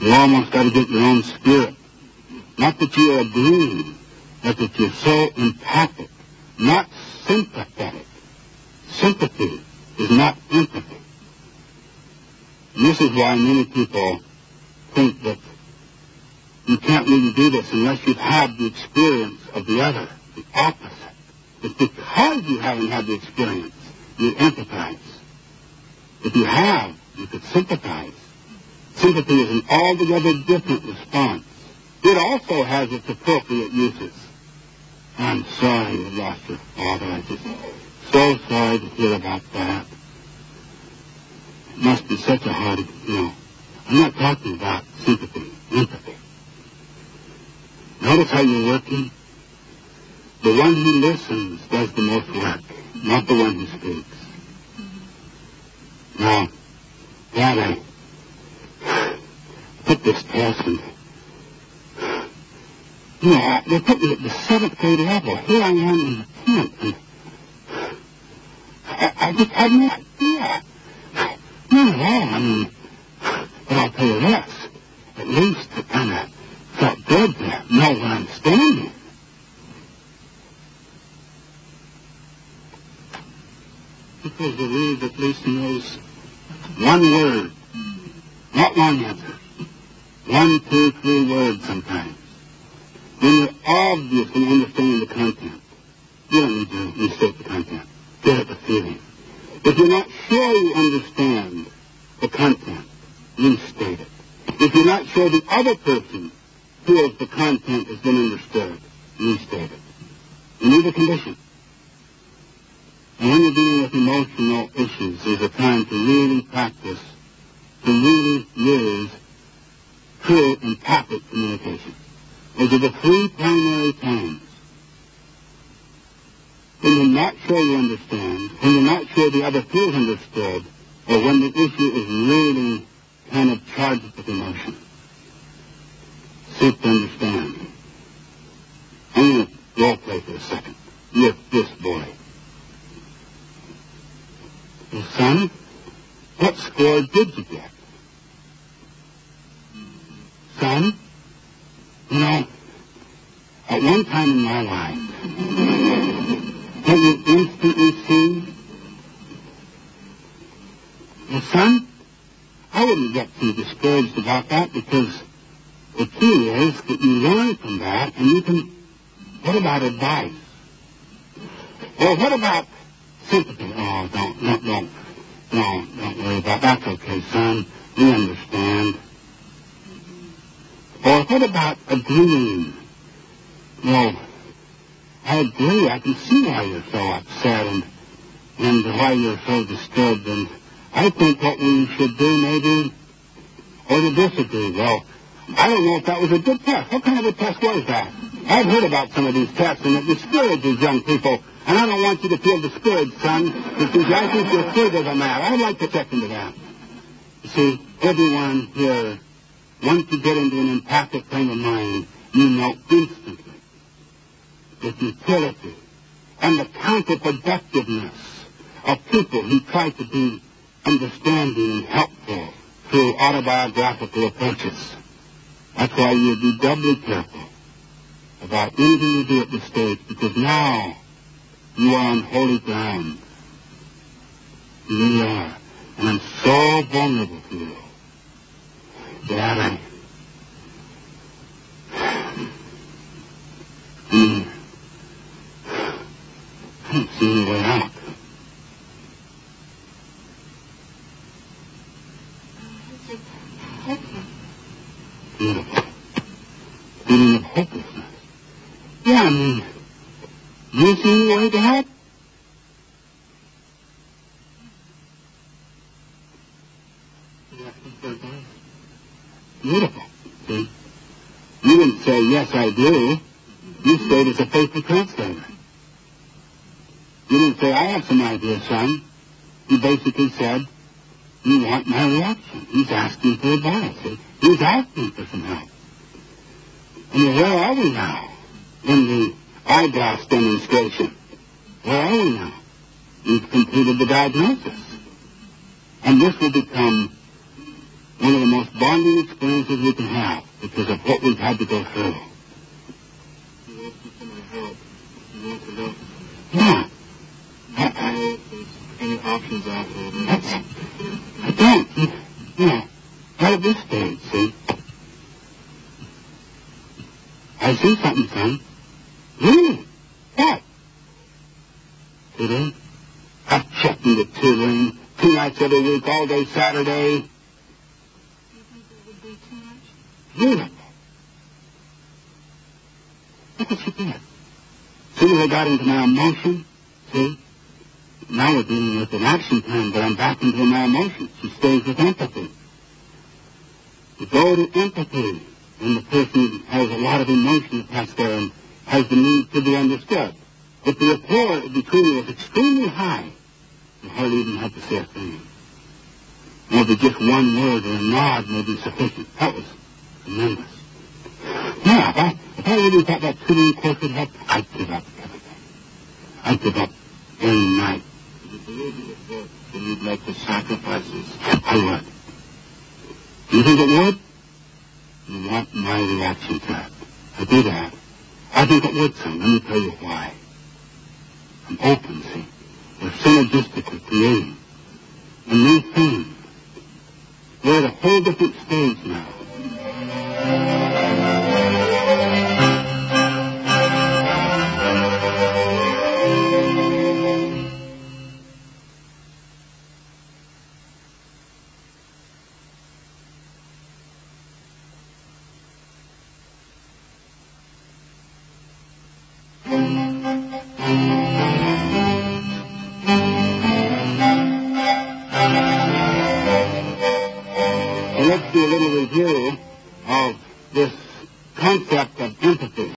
You almost got to get your own spirit. Not that you're a dream, but that you're so empathic, not sympathetic. Sympathy is not empathy. And this is why many people think that you can't really do this unless you've had the experience of the other, the opposite. It's because you haven't had the experience, you empathize. If you have, you could sympathize. Sympathy is an altogether different response. It also has its appropriate uses. I'm sorry you lost your father. I'm just so sorry to hear about that. It must be such a hard, I'm not talking about sympathy, empathy. Notice how you're working. The one who listens does the most work, not the one who speaks. Now, Dad, I took this test and, they put me at the 7th grade level. Here I am in the 10th. And I just had no idea. Not at all. But I'll tell you this. At least it kind of felt good to know where I'm standing. Because the read at least knows one word, not one answer. 1, 2, 3 words sometimes. When you're obvious in understanding the content, you don't need to mistake the content. Get at the feeling. If you're not sure you understand the content, restate it. If you're not sure the other person feels the content has been understood, restate it. You need a condition. And when you're dealing with emotional issues, there's a time to really practice, to really use true empathic communication. Those are the 3 primary times. When you're not sure you understand, when you're not sure the other feels understood, or when the issue is really kind of charged with emotion. Seek to understand. I'm going to role play for a second with this boy. Well, son, what score did you get? Son, at one time in my life, can you instantly see? Well, son, I wouldn't get too discouraged about that because the key is that you learn from that and you can, what about advice? Or what about sympathy? Oh, don't worry about that. That's okay, son. We understand. Or what about agreeing? Well, I agree. I can see why you're so upset and why you're so disturbed. And I think what we should do maybe, or to disagree. Well, I don't know if that was a good test. What kind of a test was that? I've heard about some of these tests, and it discourages young people. And I don't want you to feel discouraged, son, because I think you're further than that. I'd like to check into that. You see, everyone here, once you get into an empathic frame of mind, you know instantly the futility and the counterproductiveness of people who try to be understanding and helpful through autobiographical approaches. That's why you be doubly careful about anything you do at this stage, because now you are on holy ground. You really are. And I'm so vulnerable to you. Dad, I don't see any way out. Beautiful. Feeling of hopelessness. Yeah, do you see any way to help? Beautiful. See? You didn't say, yes, I do. You stayed as a faithful translator. You didn't say, I have some ideas, son. You basically said, you want my reaction. He's asking for advice. He's asking for some help. And where are we now? In the eyeglass demonstration. Where are we now? You've completed the diagnosis. And this will become one of the most bonding experiences we can have because of what we've had to go through. You ask for my help. You want to know. Yeah. Any options out there? I don't. You know, not at this stage, see. I see something, son. Really? What? Today, I'm checking the tutoring 2 nights every week, all day Saturday. You think that would be too much? Beautiful. Look what she did. See, I got into my emotion. See? Now we're dealing with an action plan, but I'm back into my emotions. She stays with empathy. You go to empathy when the person has a lot of emotion attached there and has the need to be understood. If the rapport between you is extremely high, you hardly even have to say a thing. Maybe just one word or a nod may be sufficient. That was tremendous. Yeah, if I really thought that tutoring course would help, I'd give up everything. I'd give up any night. If you believe it would work, then you'd make the sacrifices. I would. Do you think it would? You want my reaction to it. I do that. I think it would, son. Let me tell you why. I'm open, see. We're synergistically creating a new thing. We're at a whole different stage now. Let's do a little review of this concept of empathy.